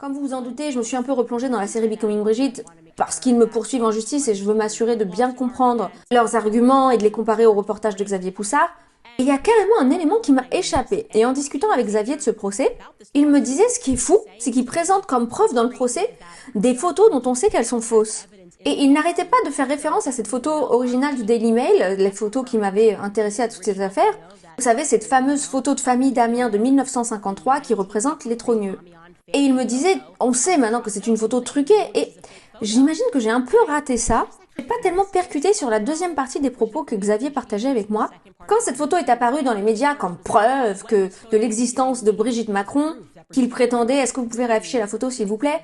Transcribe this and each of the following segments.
Comme vous vous en doutez, je me suis un peu replongée dans la série Becoming Brigitte parce qu'ils me poursuivent en justice et je veux m'assurer de bien comprendre leurs arguments et de les comparer au reportage de Xavier Poussard. Et il y a carrément un élément qui m'a échappé. Et en discutant avec Xavier de ce procès, il me disait ce qui est fou, c'est qu'il présente comme preuve dans le procès des photos dont on sait qu'elles sont fausses. Et il n'arrêtait pas de faire référence à cette photo originale du Daily Mail, les photos qui m'avaient intéressée à toutes ces affaires. Vous savez, cette fameuse photo de famille d'Amiens de 1953 qui représente les trogneux. Et il me disait, on sait maintenant que c'est une photo truquée, et j'imagine que j'ai un peu raté ça. J'ai pas tellement percuté sur la deuxième partie des propos que Xavier partageait avec moi. Quand cette photo est apparue dans les médias comme preuve de l'existence de Brigitte Macron, qu'il prétendait, est-ce que vous pouvez réafficher la photo s'il vous plaît?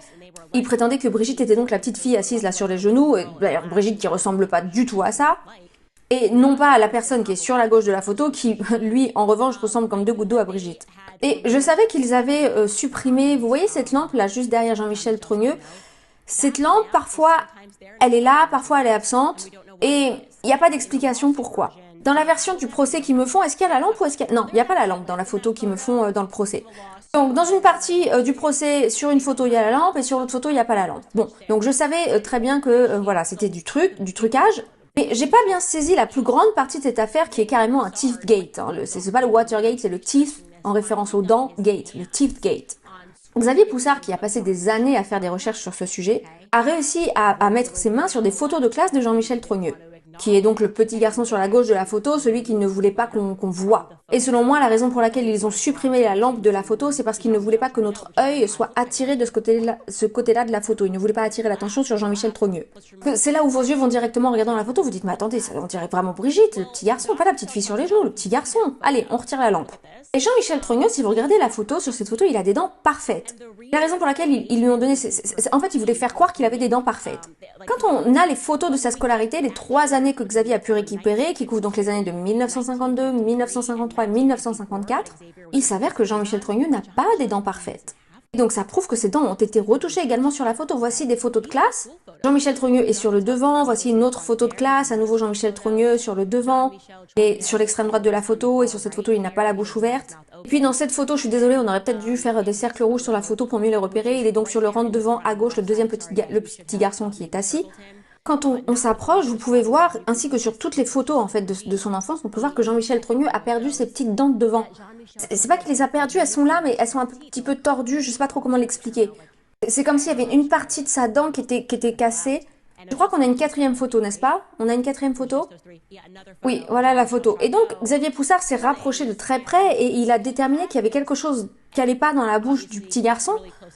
Il prétendait que Brigitte était donc la petite fille assise là sur les genoux, et d'ailleurs Brigitte qui ressemble pas du tout à ça. Et non pas à la personne qui est sur la gauche de la photo, qui, lui, en revanche, ressemble comme deux gouttes d'eau à Brigitte. Et je savais qu'ils avaient supprimé, vous voyez cette lampe là, juste derrière Jean-Michel Trogneux? Cette lampe, parfois, elle est là, parfois elle est absente, et il n'y a pas d'explication pourquoi. Dans la version du procès qu'ils me font, est-ce qu'il y a la lampe ou est-ce qu'il y a... Non, il n'y a pas la lampe dans la photo qu'ils me font dans le procès. Donc, dans une partie du procès, sur une photo, il y a la lampe, et sur l'autre photo, il n'y a pas la lampe. Bon, donc je savais très bien que, voilà, c'était du trucage. Mais j'ai pas bien saisi la plus grande partie de cette affaire qui est carrément un Teethgate. Hein. C'est pas le Watergate, c'est le Teeth en référence aux dents Gate, le Teethgate. Xavier Poussard, qui a passé des années à faire des recherches sur ce sujet, a réussi à mettre ses mains sur des photos de classe de Jean-Michel Trogneux, qui est donc le petit garçon sur la gauche de la photo, celui qu'ils ne voulaient pas qu'on voit. Et selon moi, la raison pour laquelle ils ont supprimé la lampe de la photo, c'est parce qu'ils ne voulaient pas que notre œil soit attiré de ce côté-là de la photo. Ils ne voulaient pas attirer l'attention sur Jean-Michel Trogneux. C'est là où vos yeux vont directement en regardant la photo, vous dites, mais attendez, ça, on dirait vraiment Brigitte, le petit garçon, pas la petite fille sur les genoux, le petit garçon. Allez, on retire la lampe. Et Jean-Michel Trogneux, si vous regardez la photo, sur cette photo, il a des dents parfaites. La raison pour laquelle ils lui ont donné... En fait, ils voulaient faire croire qu'il avait des dents parfaites. Quand on a les photos de sa scolarité, les 3 années que Xavier a pu récupérer, qui couvrent donc les années de 1952, 1953 et 1954, il s'avère que Jean-Michel Trogneux n'a pas des dents parfaites. Et donc ça prouve que ces dents ont été retouchées également sur la photo. Voici des photos de classe. Jean-Michel Trogneux est sur le devant. Voici une autre photo de classe. À nouveau Jean-Michel Trogneux sur le devant. Et sur l'extrême droite de la photo. Et sur cette photo, il n'a pas la bouche ouverte. Et puis dans cette photo, je suis désolée, on aurait peut-être dû faire des cercles rouges sur la photo pour mieux les repérer. Il est donc sur le rang de devant à gauche, le petit garçon qui est assis. Quand on s'approche, vous pouvez voir, ainsi que sur toutes les photos en fait de son enfance, on peut voir que Jean-Michel Trogneux a perdu ses petites dents de devant. C'est pas qu'il les a perdues, elles sont là, mais elles sont un petit peu tordues, je sais pas trop comment l'expliquer. C'est comme s'il y avait une partie de sa dent qui était cassée. Je crois qu'on a une 4e photo, n'est-ce pas? On a une 4e photo? Oui, voilà la photo. Et donc, Xavier Poussard s'est rapproché de très près et il a déterminé qu'il y avait quelque chose qui allait pas dans la bouche du petit garçon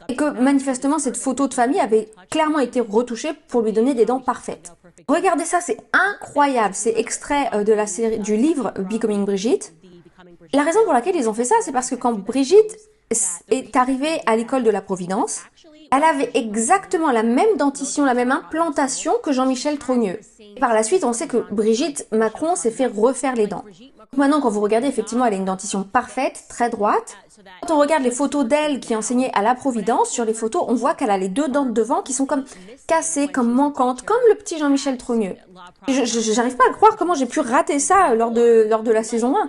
et que manifestement cette photo de famille avait clairement été retouchée pour lui donner des dents parfaites. Regardez ça, c'est incroyable. C'est extrait de la série, du livre Becoming Brigitte. La raison pour laquelle ils ont fait ça, c'est parce que quand Brigitte est arrivée à l'école de la Providence, elle avait exactement la même dentition, la même implantation que Jean-Michel Trogneux. Et par la suite, on sait que Brigitte Macron s'est fait refaire les dents. Maintenant, quand vous regardez, effectivement, elle a une dentition parfaite, très droite. Quand on regarde les photos d'elle qui enseignait à la Providence, sur les photos, on voit qu'elle a les 2 dents de devant qui sont comme cassées, comme manquantes, comme le petit Jean-Michel Trogneux. J'arrive pas à croire comment j'ai pu rater ça lors de la saison 1.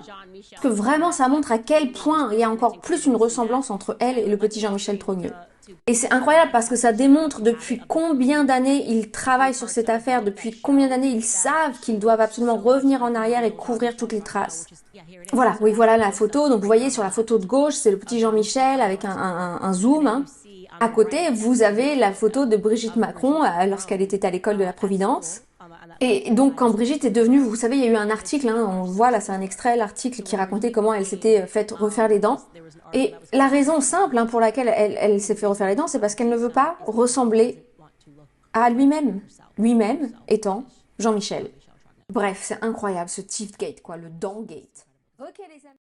Parce que vraiment, ça montre à quel point il y a encore plus une ressemblance entre elle et le petit Jean-Michel Trogneux. Et c'est incroyable parce que ça démontre depuis combien d'années ils travaillent sur cette affaire, depuis combien d'années ils savent qu'ils doivent absolument revenir en arrière et couvrir toutes les traces. Voilà, oui, voilà la photo. Donc vous voyez sur la photo de gauche, c'est le petit Jean-Michel avec un zoom. Hein. À côté, vous avez la photo de Brigitte Macron lorsqu'elle était à l'école de la Providence. Et donc quand Brigitte est devenue, vous savez, il y a eu un article, hein, on voit là, c'est un extrait, l'article qui racontait comment elle s'était faite refaire les dents. Et la raison simple hein, pour laquelle elle s'est fait refaire les dents, c'est parce qu'elle ne veut pas ressembler à lui-même. Lui-même étant Jean-Michel. Bref, c'est incroyable ce Teethgate, quoi, le Dentgate. Ok les amis.